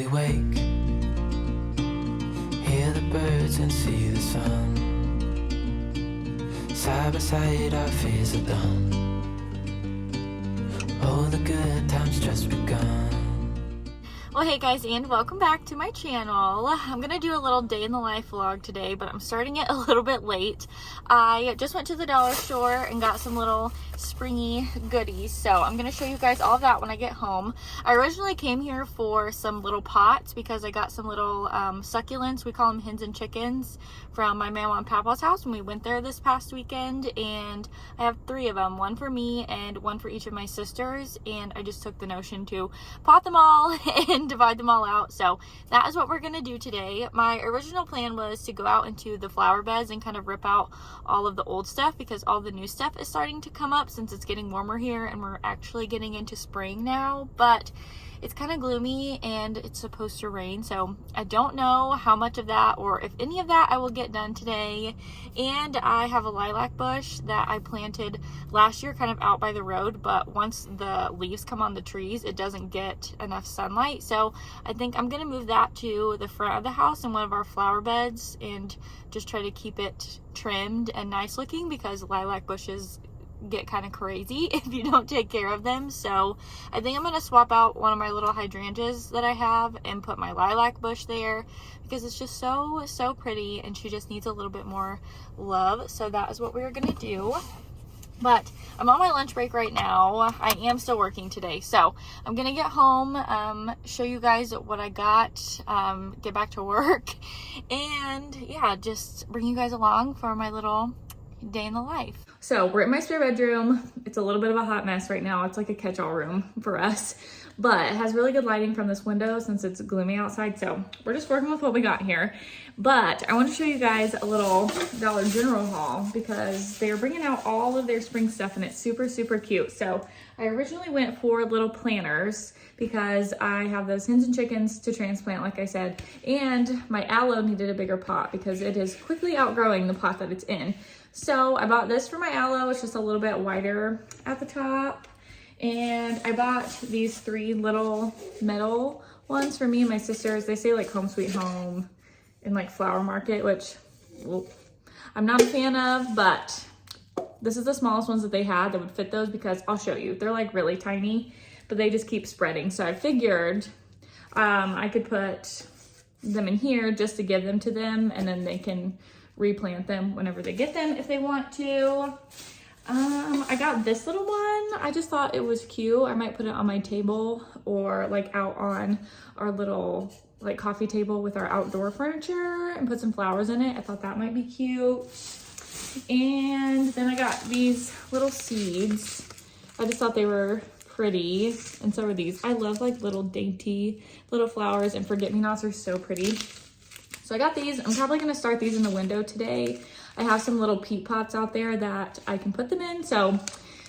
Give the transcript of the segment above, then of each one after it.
we wake, hear the birds and see the sun. Side by side our fears are done. Oh, the good times just begun. Well, hey guys, and welcome back to my channel. I'm gonna do a little day in the life vlog today, but I'm starting it a little bit late. I just went to the dollar store and got some little springy goodies, so I'm gonna show you guys all of that when I get home. I originally came here for some little pots because I got some little succulents. We call them hens and chickens from my mama and papa's house when we went there this past weekend, and I have 3 of them, one for me and one for each of my sisters, and I just took the notion to pot them all and divide them all out. So that is what we're gonna do today. My original plan was to go out into the flower beds and kind of rip out all of the old stuff because all the new stuff is starting to come up since it's getting warmer here and we're actually getting into spring now. But it's kind of gloomy and it's supposed to rain, so I don't know how much of that or if any of that I will get done today. And I have a lilac bush that I planted last year kind of out by the road, but once the leaves come on the trees it doesn't get enough sunlight, so I think I'm gonna move that to the front of the house in one of our flower beds and just try to keep it trimmed and nice looking because lilac bushes get kind of crazy if you don't take care of them. So I think I'm going to swap out one of my little hydrangeas that I have and put my lilac bush there because it's just so pretty and she just needs a little bit more love. So that is what we're going to do. But I'm on my lunch break right now. I am still working today, so I'm gonna get home, show you guys what I got, get back to work, and yeah, just bring you guys along for my little day in the life. So we're in my spare bedroom. It's a little bit of a hot mess right now. It's like a catch-all room for us, but it has really good lighting from this window since it's gloomy outside. So we're just working with what we got here. But I want to show you guys a little Dollar General haul because they're bringing out all of their spring stuff and it's super cute. So I originally went for little planters because I have those hens and chickens to transplant, like I said, and my aloe needed a bigger pot because it is quickly outgrowing the pot that it's in. So I bought this for my aloe. It's just a little bit wider at the top. And I bought these 3 little metal ones for me and my sisters. They say like Home Sweet Home and like Flower Market, which I'm not a fan of, but this is the smallest ones that they had that would fit those because I'll show you. They're like really tiny, but they just keep spreading. So I figured I could put them in here just to give them to them and then they can replant them whenever they get them if they want to. I got this little one. I just thought it was cute. I might put it on my table or like out on our little like coffee table with our outdoor furniture and put some flowers in it. I thought that might be cute. And then I got these little seeds. I just thought they were pretty, and so are these. I love like little dainty little flowers, and forget-me-nots are so pretty. So I got these. I'm probably going to start these in the window today. I have some little peat pots out there that I can put them in. So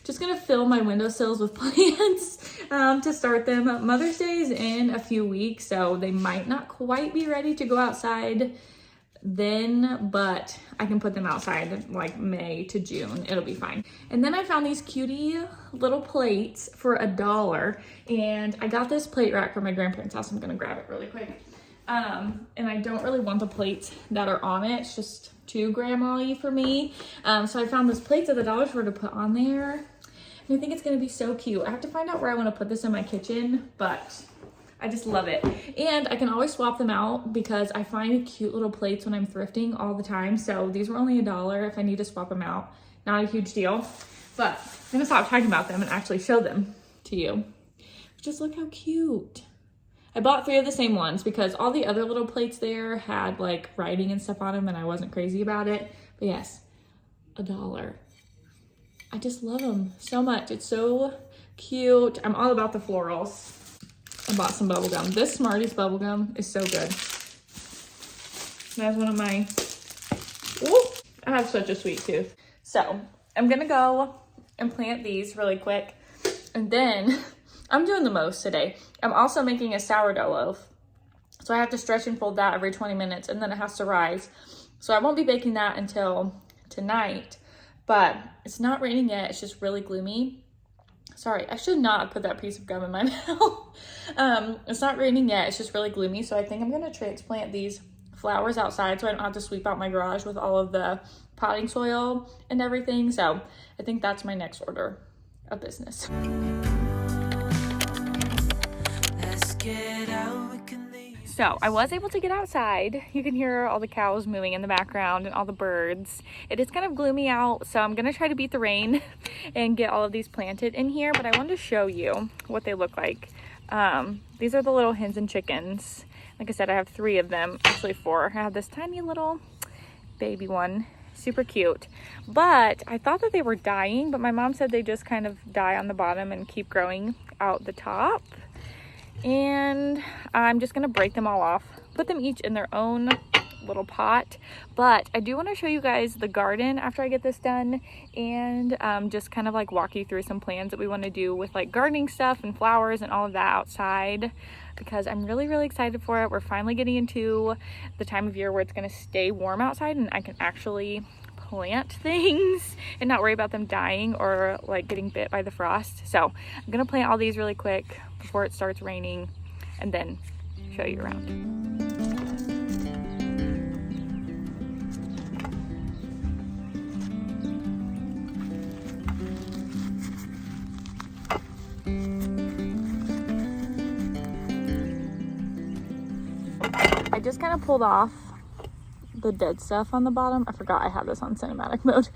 just going to fill my windowsills with plants to start them. Mother's Day is in a few weeks, so they might not quite be ready to go outside then, but I can put them outside like May to June. It'll be fine. And then I found these cutie little plates for $1. And I got this plate rack from my grandparents' house. I'm going to grab it really quick. And I don't really want the plates that are on it. It's just too grandma-y for me. So I found this plates at the dollar store to put on there. And I think it's gonna be so cute. I have to find out where I wanna put this in my kitchen, but I just love it. And I can always swap them out because I find cute little plates when I'm thrifting all the time. So these were only $1 if I need to swap them out. Not a huge deal, but I'm gonna stop talking about them and actually show them to you. Just look how cute. I bought 3 of the same ones because all the other little plates there had like writing and stuff on them and I wasn't crazy about it. But yes, $1. I just love them so much. It's so cute. I'm all about the florals. I bought some bubble gum. This Smarties bubble gum is so good. That's one of my, ooh, I have such a sweet tooth. So I'm gonna go and plant these really quick. And then I'm doing the most today. I'm also making a sourdough loaf. So I have to stretch and fold that every 20 minutes and then it has to rise. So I won't be baking that until tonight, but it's not raining yet. It's just really gloomy. Sorry, I should not have put that piece of gum in my mouth. It's not raining yet. It's just really gloomy. So I think I'm going to transplant these flowers outside so I don't have to sweep out my garage with all of the potting soil and everything. So I think that's my next order of business. Let's get out, we can leave. So I was able to get outside. You can hear all the cows moving in the background and all the birds. It is kind of gloomy out, so I'm gonna try to beat the rain and get all of these planted in here, but I wanted to show you what they look like. These are the little hens and chickens. Like I said, I have 3 of them, actually 4. I have this tiny little baby one, super cute. But I thought that they were dying, but my mom said they just kind of die on the bottom and keep growing out the top. And I'm just gonna break them all off, put them each in their own little pot. But I do want to show you guys the garden after I get this done, and just kind of like walk you through some plans that we want to do with like gardening stuff and flowers and all of that outside, because I'm really excited for it. We're finally getting into the time of year where it's going to stay warm outside and I can actually plant things and not worry about them dying or like getting bit by the frost. So I'm gonna plant all these really quick before it starts raining and then show you around. I just kind of pulled off the dead stuff on the bottom. I forgot I have this on cinematic mode.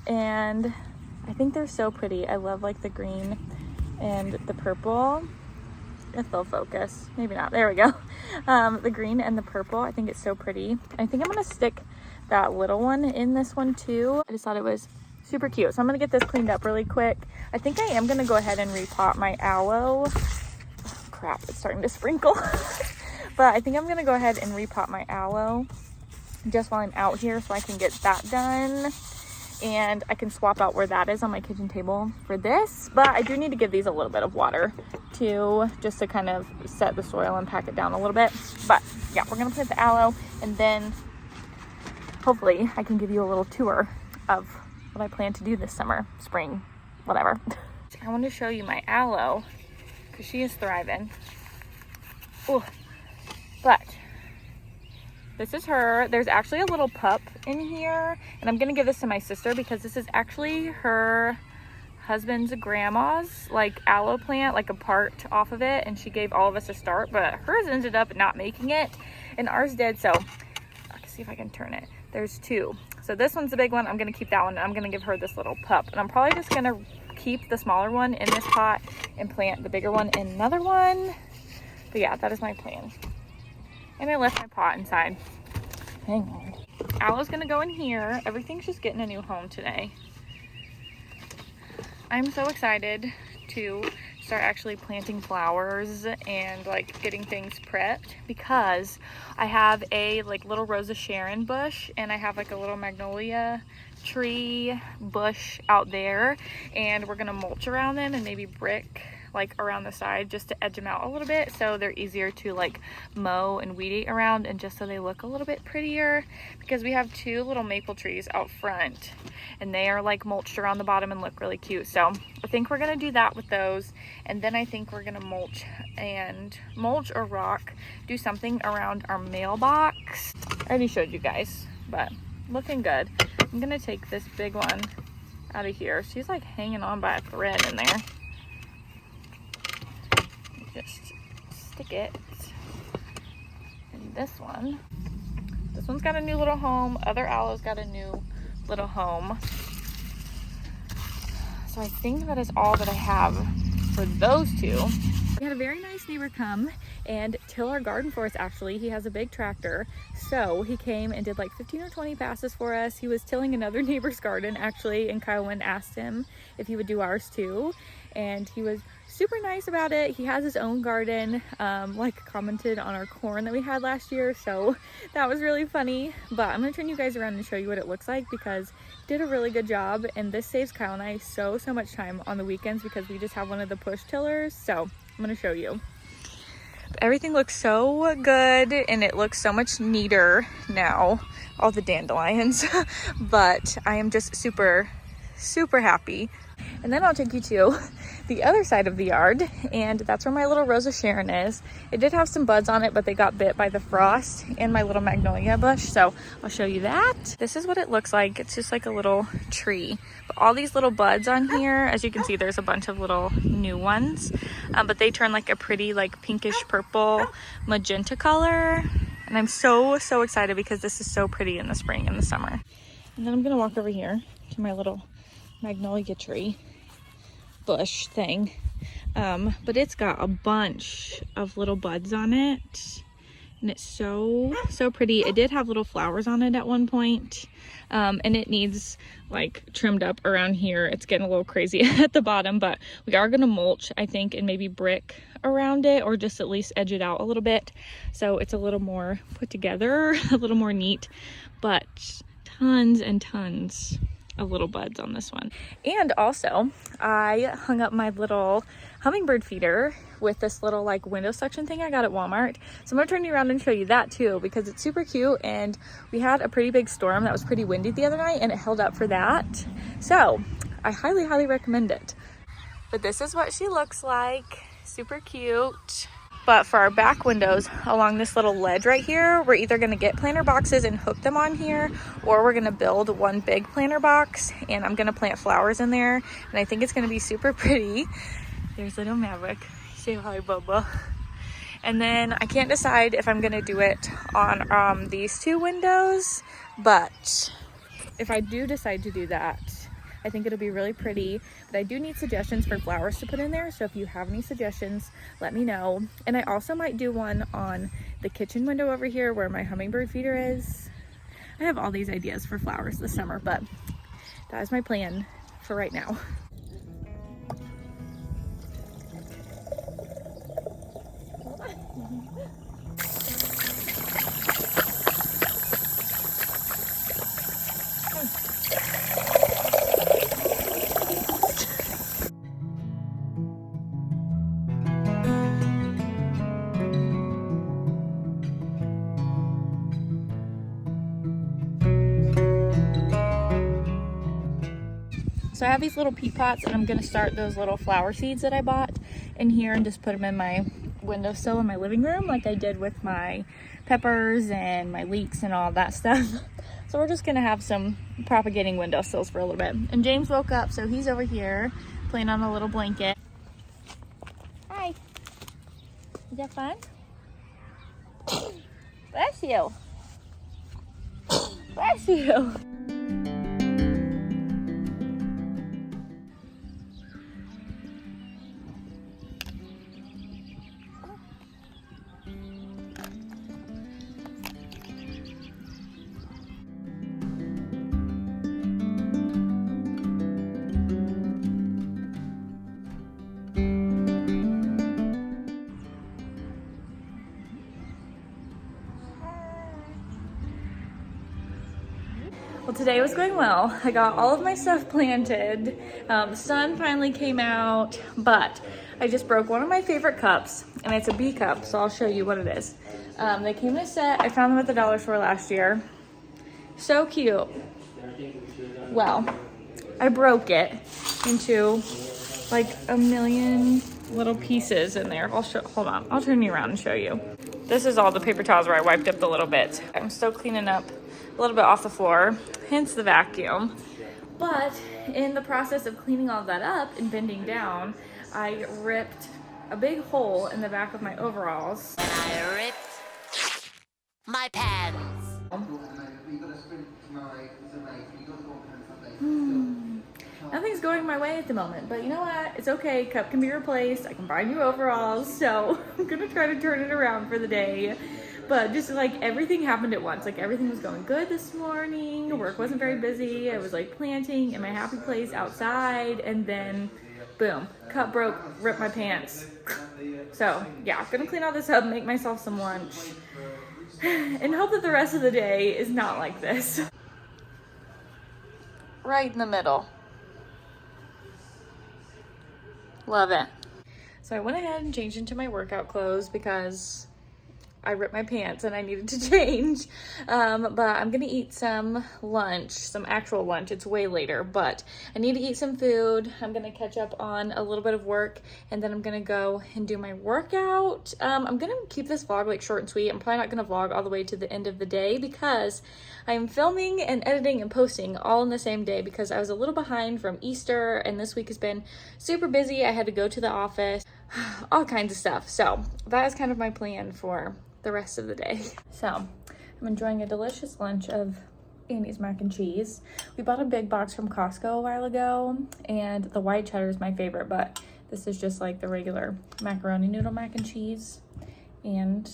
And I think they're so pretty. I love like the green and the purple. If they'll focus, maybe not. There we go. The green and the purple, I think it's so pretty. I think I'm gonna stick that little one in this one too. I just thought it was super cute. So I'm gonna get this cleaned up really quick. I think I am gonna go ahead and repot my aloe. Oh, crap, it's starting to sprinkle. But I think I'm gonna go ahead and repot my aloe just while I'm out here so I can get that done, and I can swap out where that is on my kitchen table for this. But I do need to give these a little bit of water too, just to kind of set the soil and pack it down a little bit. But yeah, we're gonna plant the aloe, and then hopefully I can give you a little tour of what I plan to do this summer, spring, whatever. I want to show you my aloe because she is thriving. Ooh. But this is her. There's actually a little pup in here, and I'm gonna give this to my sister because this is actually her husband's grandma's like aloe plant, like a part off of it, and she gave all of us a start, but hers ended up not making it and ours did. So I can see if I can turn it. There's 2. So this one's the big one. I'm gonna keep that one, and I'm gonna give her this little pup, and I'm probably just gonna keep the smaller one in this pot and plant the bigger one in another one. But yeah, that is my plan. And I left my pot inside. Hang on. Aloe's gonna go in here. Everything's just getting a new home today. I'm so excited to start actually planting flowers and like getting things prepped, because I have a like little Rose of Sharon bush, and I have like a little magnolia tree bush out there, and we're gonna mulch around them and maybe brick like around the side just to edge them out a little bit so they're easier to like mow and weed eat around, and just so they look a little bit prettier, because we have 2 little maple trees out front and they are like mulched around the bottom and look really cute. So I think we're gonna do that with those, and then I think we're gonna mulch or rock, do something around our mailbox. I already showed you guys, but looking good. I'm gonna take this big one out of here. She's like hanging on by a thread in there. Just stick it in this one. This one's got a new little home. Other aloe's got a new little home. So I think that is all that I have for those 2. We had a very nice neighbor come and till our garden for us. Actually, he has a big tractor, so he came and did like 15 or 20 passes for us. He was tilling another neighbor's garden actually, and Kyle went and asked him if he would do ours too, and he was super nice about it. He has his own garden, like commented on our corn that we had last year, so that was really funny. But I'm gonna turn you guys around and show you what it looks like, because he did a really good job, and this saves Kyle and I so much time on the weekends because we just have one of the push tillers. So I'm gonna show you. Everything looks so good, and it looks so much neater now, all the dandelions. But I am just super happy. And then I'll take you to the other side of the yard, and that's where my little Rosa Sharon is. It did have some buds on it, but they got bit by the frost and my little magnolia bush, so I'll show you that. This is what it looks like. It's just like a little tree. But all these little buds on here, as you can see, there's a bunch of little new ones, but they turn like a pretty like pinkish purple magenta color. And I'm so excited because this is so pretty in the spring and the summer. And then I'm gonna walk over here to my little magnolia tree bush thing, but it's got a bunch of little buds on it, and it's so pretty. It did have little flowers on it at one point, and it needs like trimmed up around here. It's getting a little crazy at the bottom, but we are gonna mulch, I think, and maybe brick around it, or just at least edge it out a little bit so it's a little more put together, a little more neat. But tons and tons of little buds on this one. And also I hung up my little hummingbird feeder with this little like window section thing I got at Walmart. So I'm gonna turn you around and show you that too, because it's super cute, and we had a pretty big storm that was pretty windy the other night and it held up for that. So I highly recommend it. But this is what she looks like. Super cute. But for our back windows along this little ledge right here, we're either gonna get planter boxes and hook them on here, or we're gonna build one big planter box and I'm gonna plant flowers in there. And I think it's gonna be super pretty. There's little Maverick. Say hi, Bubba. And then I can't decide if I'm gonna do it on these two windows, but if I do decide to do that, I think it'll be really pretty. But I do need suggestions for flowers to put in there, so if you have any suggestions, let me know. And I also might do one on the kitchen window over here where my hummingbird feeder is. I have all these ideas for flowers this summer, but that is my plan for right now. So I have these little peat pots, and I'm gonna start those little flower seeds that I bought in here and just put them in my windowsill in my living room, like I did with my peppers and my leeks and all that stuff. So we're just gonna have some propagating windowsills for a little bit. And James woke up, so he's over here playing on a little blanket. Hi. Is that fun? Bless you. Bless you. Well, today was going well. I got all of my stuff planted. The sun finally came out, but I just broke one of my favorite cups, and it's a B cup, so I'll show you what it is. They came in a set. I found them at the dollar store last year. So cute. Well, I broke it into like a million little pieces in there. Hold on, I'll turn you around and show you. This is all the paper towels where I wiped up the little bits. I'm still cleaning up a little bit off the floor, hence the vacuum. But in the process of cleaning all that up and bending down, I ripped a big hole in the back of my overalls. And I ripped my pants. Nothing's going my way at the moment, but you know what? It's okay. Cup can be replaced. I can buy new overalls, so I'm gonna try to turn it around for the day. But just like everything happened at once. Like everything was going good this morning. Work wasn't very busy. I was like planting in my happy place outside, and then boom, cup broke, ripped my pants. So yeah, I'm gonna clean all this up, make myself some lunch, and hope that the rest of the day is not like this. Right in the middle. Love it. So I went ahead and changed into my workout clothes because I ripped my pants and I needed to change. But I'm gonna eat some lunch, some actual lunch. It's way later, but I need to eat some food. I'm gonna catch up on a little bit of work, and then I'm gonna go and do my workout. I'm gonna keep this vlog like short and sweet. I'm probably not gonna vlog all the way to the end of the day because I'm filming and editing and posting all in the same day because I was a little behind from Easter, and this week has been super busy. I had to go to the office, all kinds of stuff. So that is kind of my plan for the rest of the day. So I'm enjoying a delicious lunch of Annie's mac and cheese. We bought a big box from Costco a while ago, and the white cheddar is my favorite, but this is just like the regular macaroni noodle mac and cheese. And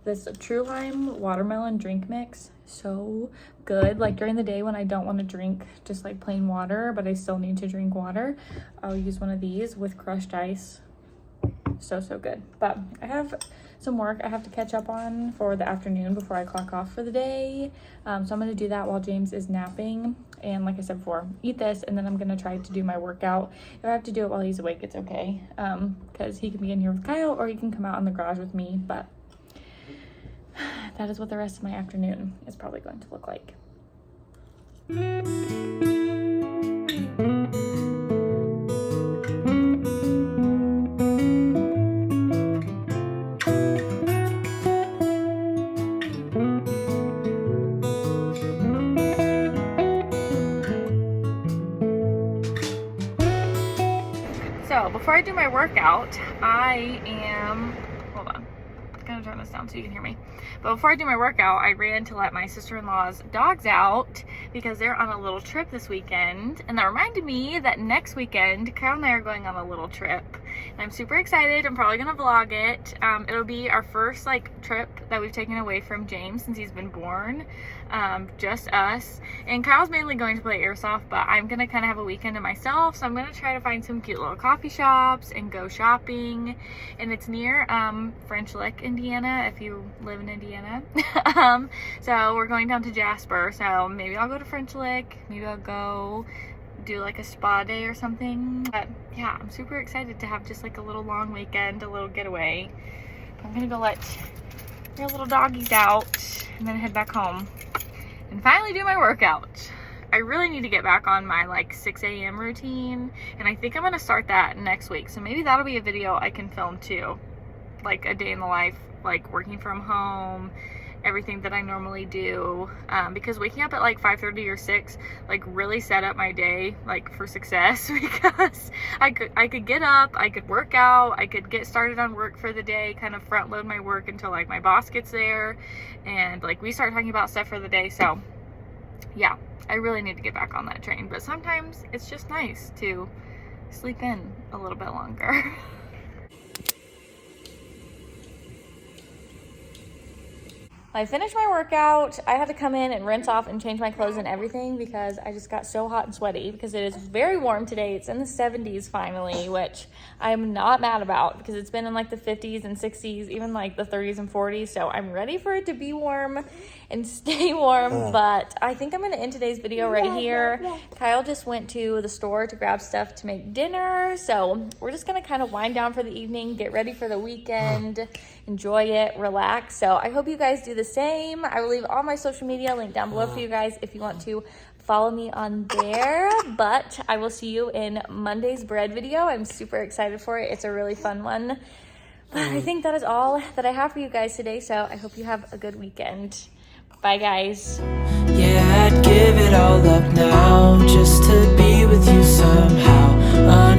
this True Lime watermelon drink mix, so good. Like during the day when I don't want to drink just like plain water, but I still need to drink water, I'll use one of these with crushed ice. So good. But I have some work I have to catch up on for the afternoon before I clock off for the day. So I'm going to do that while James is napping. And like I said before, eat this, and then I'm going to try to do my workout. If I have to do it while he's awake, it's okay. Because he can be in here with Kyle, or he can come out in the garage with me. But that is what the rest of my afternoon is probably going to look like. So before I do my workout, hold on, I'm gonna turn this down so you can hear me. But before I do my workout, I ran to let my sister-in-law's dogs out because they're on a little trip this weekend. And that reminded me that next weekend, Kyle and I are going on a little trip. And I'm super excited. I'm probably gonna vlog it. It'll be our first like trip that we've taken away from James since he's been born. Just us. And Kyle's mainly going to play airsoft, but I'm gonna kind of have a weekend to myself. So I'm gonna try to find some cute little coffee shops and go shopping. And it's near French Lick, Indiana, if you live in Indiana. So we're going down to Jasper. So maybe I'll go to French Lick. Maybe I'll go do like a spa day or something. But yeah, I'm super excited to have just like a little long weekend, a little getaway. I'm gonna go let your little doggies out and then head back home and finally do my workout. I really need to get back on my like 6 a.m. routine, and I think I'm gonna start that next week. So maybe that'll be a video I can film too, like a day in the life, like working from home, everything that I normally do, because waking up at like 5:30 or 6 like really set up my day like for success, because I could get up, I could work out, I could get started on work for the day, kind of front load my work until like my boss gets there and like we start talking about stuff for the day. So yeah, I really need to get back on that train, but sometimes it's just nice to sleep in a little bit longer. I finished my workout. I had to come in and rinse off and change my clothes and everything because I just got so hot and sweaty because it is very warm today. It's in the 70s finally, which I'm not mad about because it's been in like the 50s and 60s, even like the 30s and 40s. So I'm ready for it to be warm and stay warm. But I think I'm going to end today's video right here. Kyle just went to the store to grab stuff to make dinner. So we're just going to kind of wind down for the evening, get ready for the weekend, enjoy it, relax. So I hope you guys do the same. I will leave all my social media linked down below for you guys if you want to follow me on there. But I will see you in Monday's bread video. I'm super excited for it. It's a really fun one. But I think that is all that I have for you guys today. So I hope you have a good weekend. Bye, guys. Yeah, I'd give it all up now just to be with you somehow.